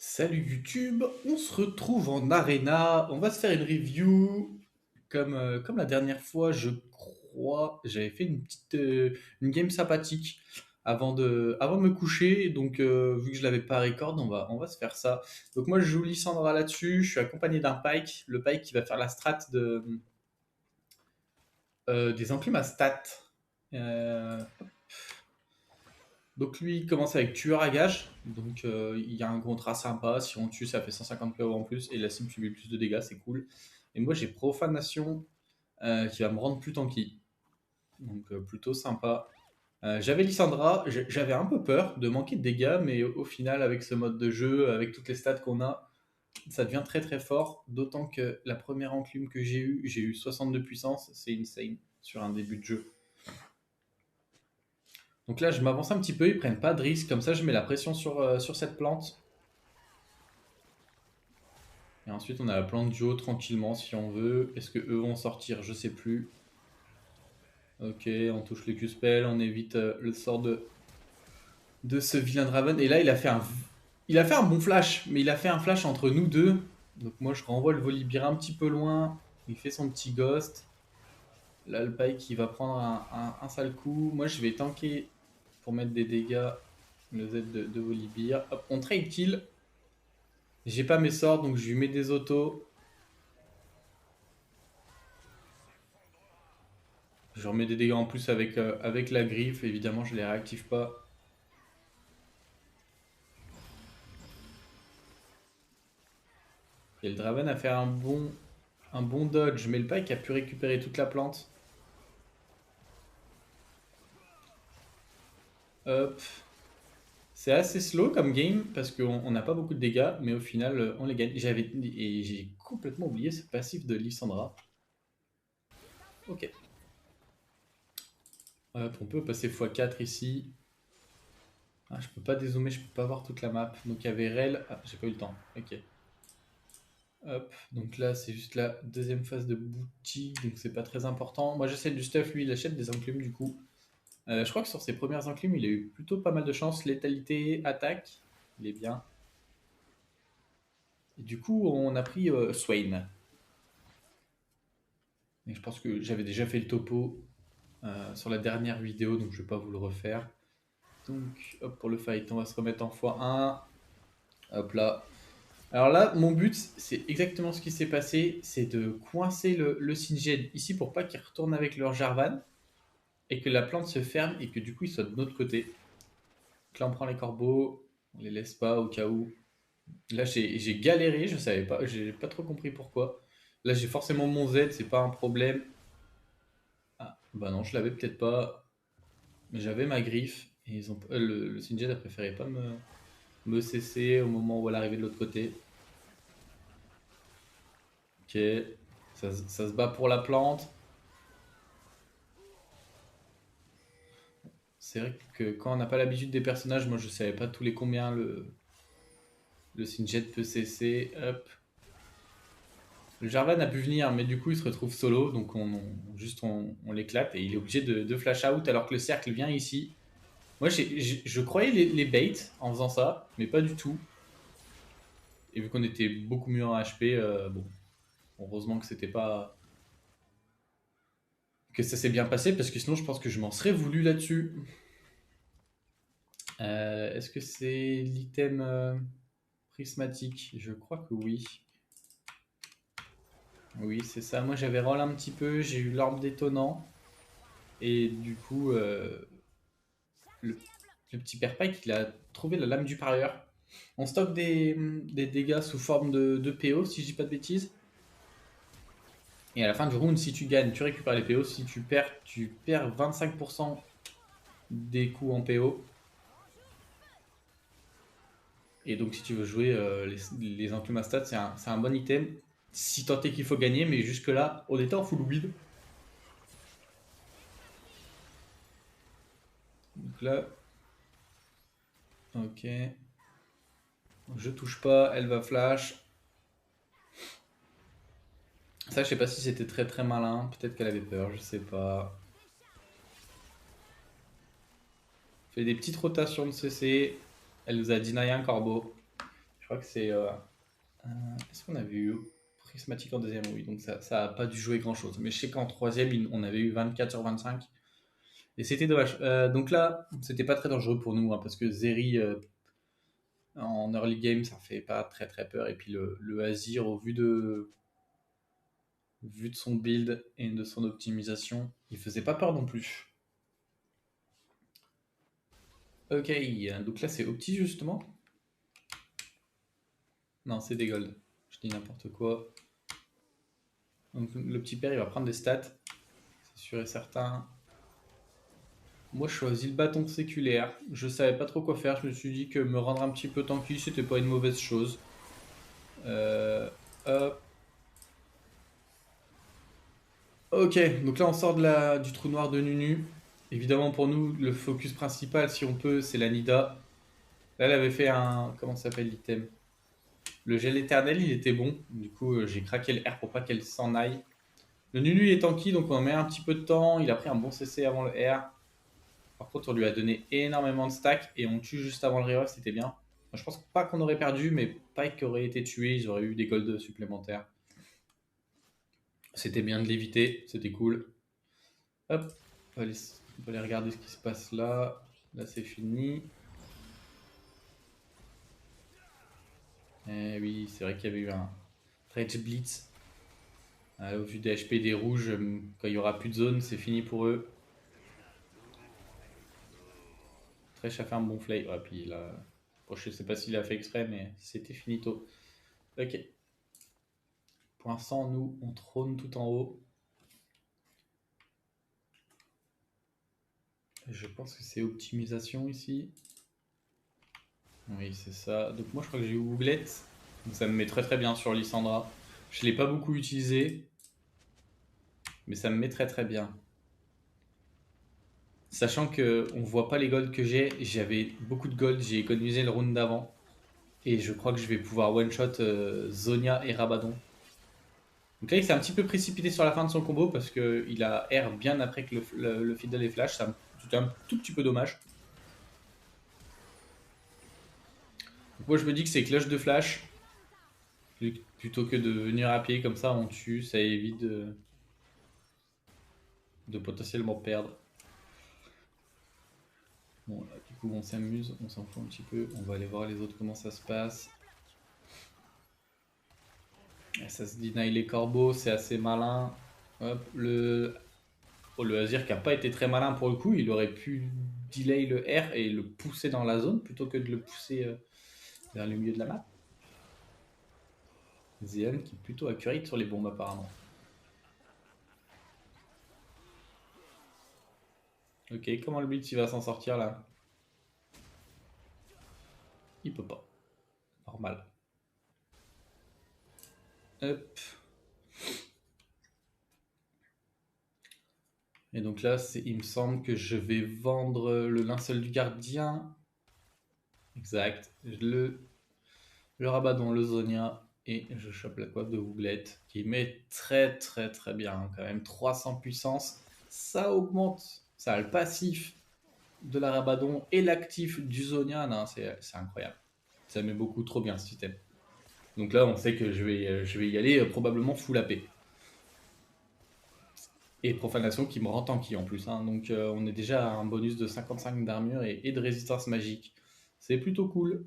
Salut YouTube, on se retrouve en arena, on va se faire une review comme la dernière fois je crois, j'avais fait une game sympathique avant de me coucher, donc vu que je l'avais pas record, on va se faire ça. Donc moi je joue Lissandra là-dessus, je suis accompagné d'un Pike, le Pike qui va faire la strat des enclumes à stat. Euh, Donc lui il commence avec tueur à gage, donc il y a un contrat sympa, si on tue ça fait 150 PO en plus et la cible subit plus de dégâts, c'est cool. Et moi j'ai profanation qui va me rendre plus tanky, donc plutôt sympa. J'avais Lissandra, j'avais un peu peur de manquer de dégâts, mais au final avec ce mode de jeu, avec toutes les stats qu'on a, ça devient très très fort, d'autant que la première enclume que j'ai eu 62 puissance, c'est insane sur un début de jeu. Donc là, je m'avance un petit peu, ils prennent pas de risque, comme ça je mets la pression sur cette plante. Et ensuite, on a la plante duo tranquillement si on veut. Est-ce que eux vont sortir? Je sais plus. Ok, on touche le Q-Spell, on évite le sort de ce vilain Draven. Et là, il a fait un bon flash, mais il a fait un flash entre nous deux. Donc moi, je renvoie le Volibear un petit peu loin. Il fait son petit ghost. Là, le Pike qui va prendre un sale coup. Moi, je vais tanker pour mettre des dégâts. Le Z de Volibear. Hop, on trade kill. J'ai pas mes sorts, donc je lui mets des autos. Je remets des dégâts en plus avec la griffe, évidemment je les réactive pas. Et le Draven a fait un bon dodge, mais le Pike a pu récupérer toute la plante. Hop. C'est assez slow comme game parce qu'on n'a pas beaucoup de dégâts, mais au final on les gagne. Et j'ai complètement oublié ce passif de Lissandra. Ok. Hop, on peut passer x4 ici. Ah, je peux pas dézoomer, je peux pas voir toute la map. Donc il y avait Rel. Ah, j'ai pas eu le temps. Ok. Hop, donc là c'est juste la deuxième phase de boutique, donc c'est pas très important. Moi j'essaie du stuff, lui il achète des enclumes du coup. Je crois que sur ses premières enclumes il a eu plutôt pas mal de chance. Létalité, attaque, il est bien. Et du coup on a pris Swain. Et je pense que j'avais déjà fait le topo sur la dernière vidéo, donc je vais pas vous le refaire. Donc hop, pour le fight on va se remettre en x1. Hop là. Alors là, mon but, c'est exactement ce qui s'est passé, c'est de coincer le Singed ici pour pas qu'il retourne avec leur Jarvan et que la plante se ferme et que du coup il soit de notre côté. Donc là on prend les corbeaux, on les laisse pas au cas où. Là j'ai galéré, je savais pas, j'ai pas trop compris pourquoi. Là j'ai forcément mon Z, c'est pas un problème. Ah bah non, je l'avais peut-être pas, mais j'avais ma griffe et le Singed a préféré pas me cesser au moment où elle arrivait de l'autre côté. Ok, ça se bat pour la plante. C'est vrai que quand on n'a pas l'habitude des personnages, moi je savais pas tous les combien le Singed peut cesser. Hop. Le Jarvan a pu venir, mais du coup il se retrouve solo, donc on l'éclate et il est obligé de flash out alors que le cercle vient ici. Moi je croyais les baits en faisant ça, mais pas du tout. Et vu qu'on était beaucoup mieux en HP, bon, heureusement que c'était pas. Que ça s'est bien passé parce que sinon je pense que je m'en serais voulu là-dessus. Est-ce que c'est l'item prismatique? Je crois que oui. Oui, c'est ça. Moi, j'avais roll un petit peu, j'ai eu l'orbe détonnant. Et du coup, le, le petit père Pike, il a trouvé la lame du parieur. On stocke des dégâts sous forme de PO, si je dis pas de bêtises. Et à la fin du round, si tu gagnes, tu récupères les PO. Si tu perds 25% des coups en PO. Et donc, si tu veux jouer les enclumes à stats, c'est un bon item. Si tant est qu'il faut gagner, mais jusque-là, on était en full win. Donc là, ok. Je touche pas, elle va flash. Ça, je sais pas si c'était très très malin. Peut-être qu'elle avait peur, je sais pas. Fait des petites rotations de CC. Elle nous a deny un corbeau. Je crois que c'est... est-ce qu'on avait eu prismatique en deuxième? Oui, donc ça a pas dû jouer grand-chose. Mais je sais qu'en troisième, on avait eu 24 sur 25. Et c'était dommage. Donc là, c'était pas très dangereux pour nous, hein, parce que Zeri, en early game, ça fait pas très très peur. Et puis le Azir, vu de son build et de son optimisation, il faisait pas peur non plus. Ok, donc là c'est Opti justement. Non, c'est des gold. Je dis n'importe quoi. Donc le petit père, il va prendre des stats, c'est sûr et certain. Moi, je choisis le bâton séculaire. Je savais pas trop quoi faire. Je me suis dit que me rendre un petit peu tanky, c'était pas une mauvaise chose. Hop. Ok, donc là on sort du trou noir de Nunu. Évidemment pour nous, le focus principal, si on peut, c'est la Nida. Là, elle avait fait un... Comment ça s'appelle l'item? Le gel éternel, il était bon. Du coup, j'ai craqué le R pour pas qu'elle s'en aille. Le Nunu il est tanky, donc on met un petit peu de temps. Il a pris un bon CC avant le R. Par contre, on lui a donné énormément de stacks et on tue juste avant le reroll, c'était bien. Moi, je pense pas qu'on aurait perdu, mais Pike aurait été tué, ils auraient eu des golds supplémentaires. C'était bien de l'éviter, c'était cool. Hop, on va aller regarder ce qui se passe là. Là, c'est fini. Eh oui, c'est vrai qu'il y avait eu un Rage Blitz. Au vu des HP des rouges, quand il y aura plus de zone, c'est fini pour eux. Thresh a fait un bon play. Ouais, puis là, bon, je sais pas s'il a fait exprès, mais c'était finito. Ok. Pour l'instant, nous, on trône tout en haut. Je pense que c'est optimisation ici. Oui, c'est ça. Donc moi, je crois que j'ai eu Googlette. Donc ça me met très très bien sur Lissandra. Je ne l'ai pas beaucoup utilisé, mais ça me met très très bien. Sachant que on voit pas les golds que j'ai, j'avais beaucoup de gold, j'ai économisé le round d'avant. Et je crois que je vais pouvoir one-shot Zonia et Rabadon. Donc là, il s'est un petit peu précipité sur la fin de son combo parce qu'il a R bien après que le fiddle et flash. C'était un tout petit peu dommage. Donc moi, je me dis que c'est cloche de flash. Plutôt que de venir à pied comme ça, on tue, ça évite de potentiellement perdre. Bon, là, du coup, on s'amuse, on s'en fout un petit peu. On va aller voir les autres comment ça se passe. Ça se deny les corbeaux, c'est assez malin. Hop, le Azir qui n'a pas été très malin pour le coup, il aurait pu delay le R et le pousser dans la zone plutôt que de le pousser vers le milieu de la map. Zeon qui est plutôt accurate sur les bombes apparemment. Ok, comment le Blitz il va s'en sortir là? Il peut pas. Normal. Hop. Et donc là, il me semble que je vais vendre le linceul du gardien. Exact. Le Rabadon, le Zonia. Et je chope la coiffe de Googlette qui met très très très bien. Hein, quand même 300 puissance. Ça augmente. Ça a le passif de la Rabadon et l'actif du Zonia. Non, c'est incroyable. Ça met beaucoup trop bien ce système. Donc là, on sait que je vais y aller probablement full AP. Et profanation qui me rend tanky en plus. Hein. Donc on est déjà à un bonus de 55 d'armure et de résistance magique. C'est plutôt cool.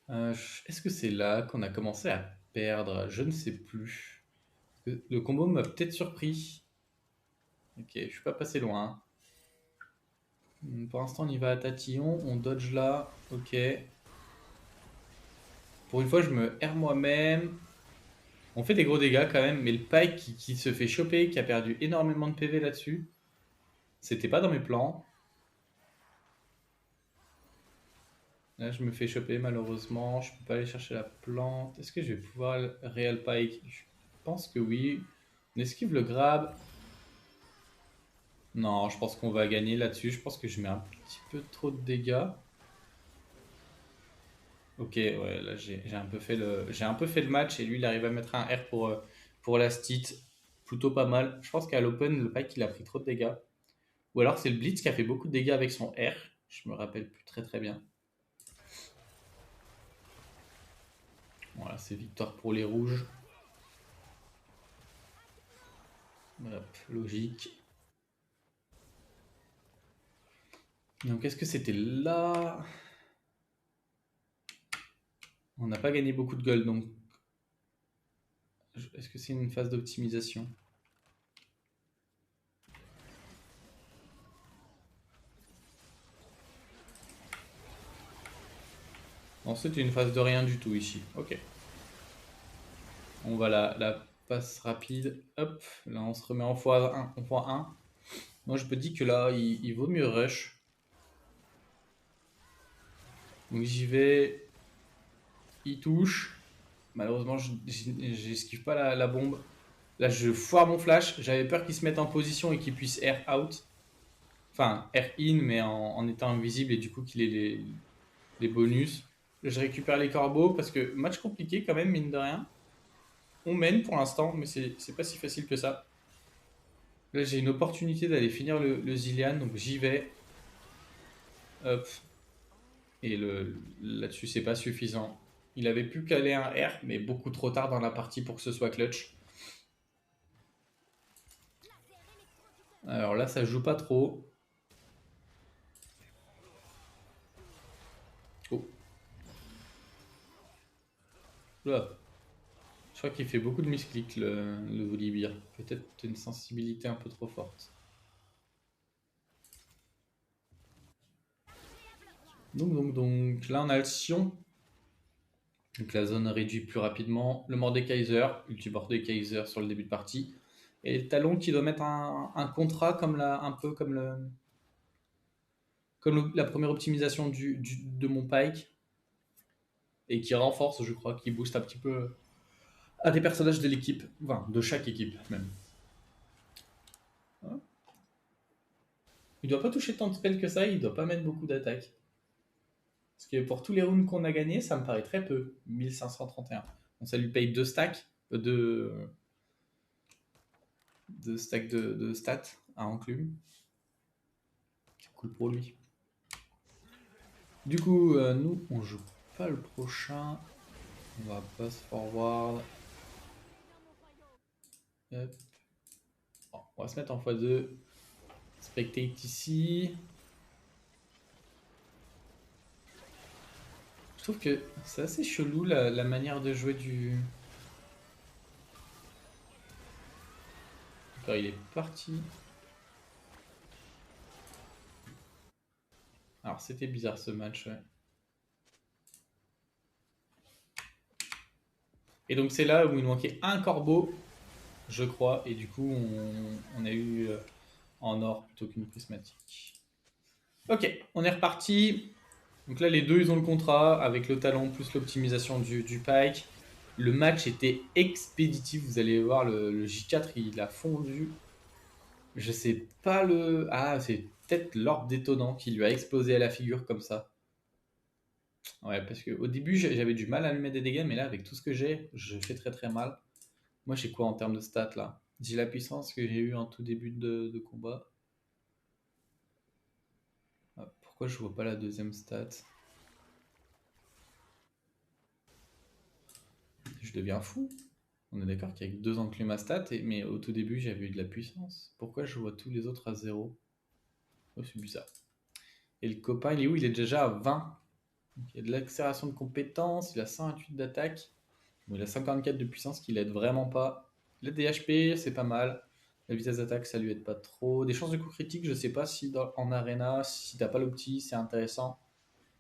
Est-ce que c'est là qu'on a commencé à perdre? Je ne sais plus. Le combo m'a peut-être surpris. Ok, je suis pas passé loin. Pour l'instant, on y va à tatillon. On dodge là. Ok. Pour une fois, je me erre moi-même. On fait des gros dégâts quand même, mais le Pike qui se fait choper, qui a perdu énormément de PV là-dessus, c'était pas dans mes plans. Là, je me fais choper malheureusement. Je peux pas aller chercher la plante. Est-ce que je vais pouvoir Real Pike? Je pense que oui. On esquive le grab. Non, je pense qu'on va gagner là-dessus. Je pense que je mets un petit peu trop de dégâts. Ok, ouais, là j'ai un peu fait le match et lui il arrive à mettre un R pour la stit. Plutôt pas mal. Je pense qu'à l'open, le Pike il a pris trop de dégâts. Ou alors c'est le Blitz qui a fait beaucoup de dégâts avec son R. Je me rappelle plus très bien. Voilà, c'est victoire pour les rouges. Hop, logique. Donc est-ce que c'était là? On n'a pas gagné beaucoup de gold, donc est-ce que c'est une phase d'optimisation? Non, c'était une phase de rien du tout ici. Ok. On va la passe rapide. Hop, là on se remet en x1. En x1. Moi je me dis que là il vaut mieux rush. Donc j'y vais. Il touche. Malheureusement j'esquive pas la bombe. Là je foire mon flash. J'avais peur qu'il se mette en position et qu'il puisse air out. Enfin air in mais en étant invisible et du coup qu'il ait les bonus. Je récupère les corbeaux parce que match compliqué quand même mine de rien. On mène pour l'instant mais c'est pas si facile que ça. Là, j'ai une opportunité d'aller finir le Zillian, donc j'y vais. Hop. Et là-dessus, c'est pas suffisant. Il avait pu caler un R, mais beaucoup trop tard dans la partie pour que ce soit clutch. Alors là, ça joue pas trop. Oh. Là. Je crois qu'il fait beaucoup de misclics, le Volibear. Peut-être une sensibilité un peu trop forte. Donc, là, on a le Sion. Donc la zone réduit plus rapidement. Le Mordekaiser, ulti Mordekaiser sur le début de partie. Et le Talon qui doit mettre un contrat comme un peu comme la première optimisation de mon Pike. Et qui renforce, je crois, qui booste un petit peu à des personnages de l'équipe. Enfin, de chaque équipe même. Hein, il doit pas toucher tant de spells que ça, il doit pas mettre beaucoup d'attaques. Parce que pour tous les rounds qu'on a gagnés, ça me paraît très peu. 1531. Donc ça lui paye 2 stacks. 2 stacks de stats à enclume. C'est cool pour lui. Du coup, nous, on joue pas le prochain. On va pass forward. Hop. Bon, on va se mettre en x2. Spectate ici. Je trouve que c'est assez chelou la manière de jouer du... D'accord, il est parti. Alors c'était bizarre ce match, ouais. Et donc c'est là où il nous manquait un corbeau, je crois, et du coup on a eu en or plutôt qu'une prismatique. Ok, on est reparti. Donc là les deux ils ont le contrat avec le talon plus l'optimisation du Pike. Le match était expéditif, vous allez voir le J4 il a fondu. Je sais pas le... Ah c'est peut-être l'orbe détonnant qui lui a explosé à la figure comme ça. Ouais, parce qu'au début, j'avais du mal à lui mettre des dégâts, mais là, avec tout ce que j'ai, je fais très mal. Moi, j'ai quoi en termes de stats là? J'ai la puissance que j'ai eu en tout début de combat. Ah, pourquoi je vois pas la deuxième stat? Je deviens fou. On est d'accord qu'avec deux enclumes à stats, mais au tout début, j'avais eu de la puissance. Pourquoi je vois tous les autres à 0? Oh, c'est bizarre. Et le copain, il est où? Il est déjà à 20. Donc, il y a de l'accélération de compétences, il a 128 d'attaque. Bon, il a 54 de puissance qui l'aide vraiment pas. Il a des HP, c'est pas mal. La vitesse d'attaque, ça lui aide pas trop. Des chances de coup critique, je sais pas si en arena, si t'as pas l'opti, c'est intéressant.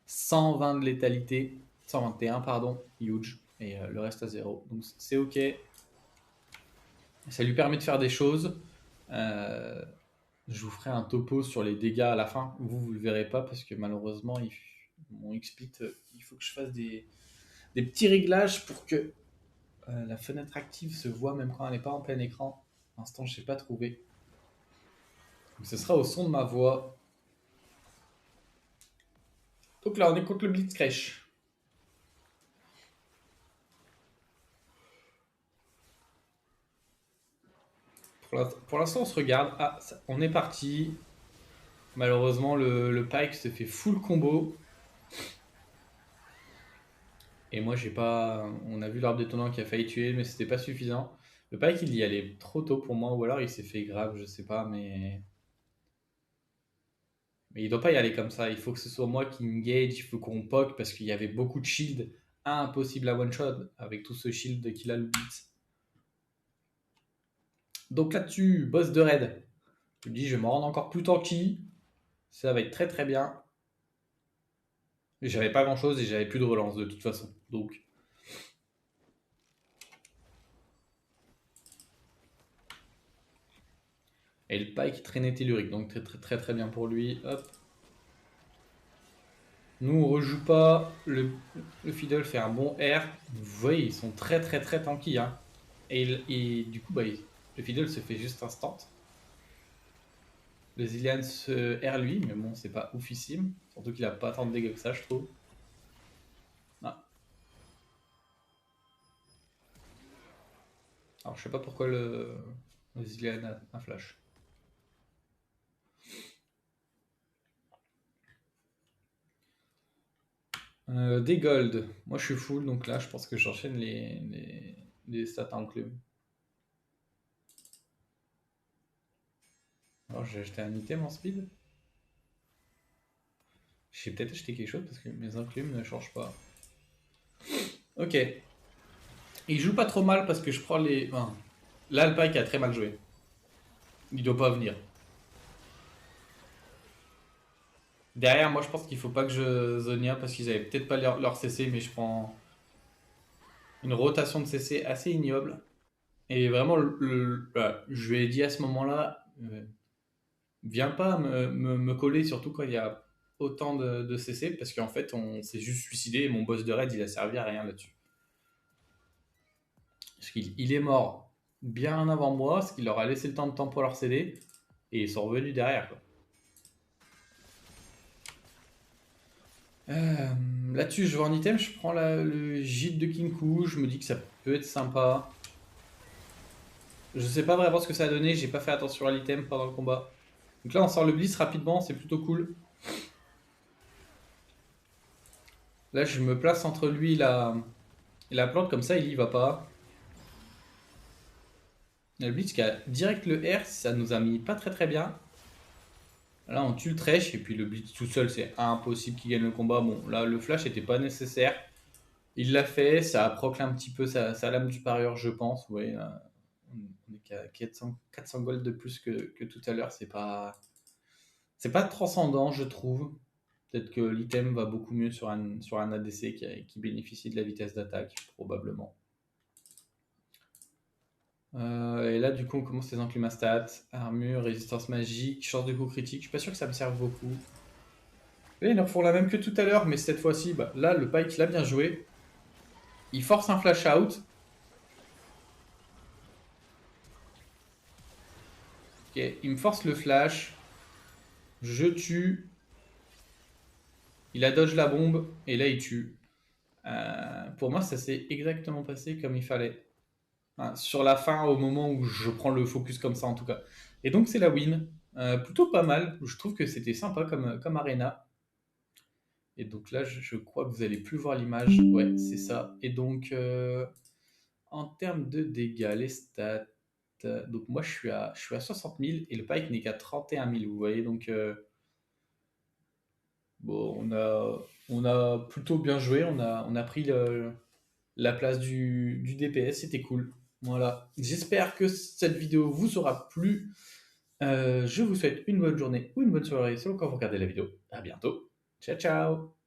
120 de létalité, 121 pardon, huge. Et le reste à 0. Donc c'est ok. Ça lui permet de faire des choses. Euh, je vous ferai un topo sur les dégâts à la fin. Vous le verrez pas parce que malheureusement, mon XSplit, il faut que je fasse des petits réglages pour que la fenêtre active se voit même quand elle n'est pas en plein écran. Pour l'instant, je ne sais pas trouver. Donc, ce sera au son de ma voix. Donc là, on est contre le Blitzcrash. Pour l'instant, on se regarde. Ah, on est parti. Malheureusement, le Pike se fait full combo. Et moi, j'ai pas. On a vu l'arbre détonnant qui a failli tuer, mais c'était pas suffisant. Le Pike, il y allait trop tôt pour moi, ou alors il s'est fait grave, je sais pas, mais il doit pas y aller comme ça. Il faut que ce soit moi qui engage, il faut qu'on poke parce qu'il y avait beaucoup de shield. Impossible à one shot avec tout ce shield qu'il a le blitz. Donc là-dessus, boss de raid. Je me dis, je vais me rendre encore plus tanky. Ça va être très très bien. Et j'avais pas grand chose et j'avais plus de relance de toute façon. Donc. Et le Pike traînait tellurique, donc très très très très bien pour lui. Hop. Nous on rejoue pas. Le Fiddle fait un bon R. Vous voyez, ils sont très très très tanky. Hein. Et du coup, le Fiddle se fait juste instant. Le Zillian se R lui, mais bon, c'est pas oufissime. Surtout qu'il a pas tant de dégâts que ça, je trouve. Ah. Alors je sais pas pourquoi le Zillian a un flash. Des gold. Moi je suis full, donc là je pense que j'enchaîne les stats à enclume. Alors j'ai acheté un item en speed. J'ai peut-être acheté quelque chose parce que mes enclumes ne changent pas. Ok. Il joue pas trop mal parce que je prends les. Enfin, là, le Pike a très mal joué. Il doit pas venir. Derrière, moi, je pense qu'il faut pas que je Zonia parce qu'ils avaient peut-être pas leur CC, mais je prends une rotation de CC assez ignoble. Et vraiment, voilà, je lui ai dit à ce moment-là, viens pas me coller, surtout quand il y a autant de CC, parce qu'en fait, on s'est juste suicidé et mon boss de raid, il a servi à rien là-dessus. Parce qu'il est mort bien avant moi, ce qui leur a laissé le temps de temps pour leur céder, et ils sont revenus derrière. Quoi. Là-dessus, je vais en item, je prends le gîte de Kinku, je me dis que ça peut être sympa. Je sais pas vraiment ce que ça a donné, j'ai pas fait attention à l'item pendant le combat. Donc là, on sort le bliss rapidement, c'est plutôt cool. Là, je me place entre lui et la plante, comme ça, il y va pas. Le blitz qui a direct le R, ça nous a mis pas très très bien. Là, on tue le Thresh, et puis le blitz tout seul, c'est impossible qu'il gagne le combat. Bon, là, le flash était pas nécessaire. Il l'a fait, ça a proc un petit peu sa lame du parieur, je pense. Ouais, on est qu'à 400 gold de plus que tout à l'heure. C'est pas transcendant, je trouve. Peut-être que l'item va beaucoup mieux sur un ADC qui bénéficie de la vitesse d'attaque, probablement. Et là, du coup, on commence les enclumes à stats. Armure, résistance magique, chance de coup critique. Je suis pas sûr que ça me serve beaucoup. Et ils leur font la même que tout à l'heure, mais cette fois-ci, là, le Pike l'a bien joué. Il force un flash out. Ok, il me force le flash. Je tue. Il a dodge la bombe. Et là, il tue. Pour moi, ça s'est exactement passé comme il fallait. Hein, sur la fin, au moment où je prends le focus comme ça, en tout cas. Et donc, c'est la win. Plutôt pas mal. Je trouve que c'était sympa comme arena. Et donc là, je crois que vous allez plus voir l'image. Ouais, c'est ça. Et donc, en termes de dégâts, les stats. Donc moi, je suis à 60 000 et le Pike n'est qu'à 31 000. Vous voyez, donc bon, on a plutôt bien joué. On a pris la place du DPS. C'était cool. Voilà. J'espère que cette vidéo vous aura plu. Je vous souhaite une bonne journée ou une bonne soirée selon quand vous regardez la vidéo. À bientôt. Ciao, ciao.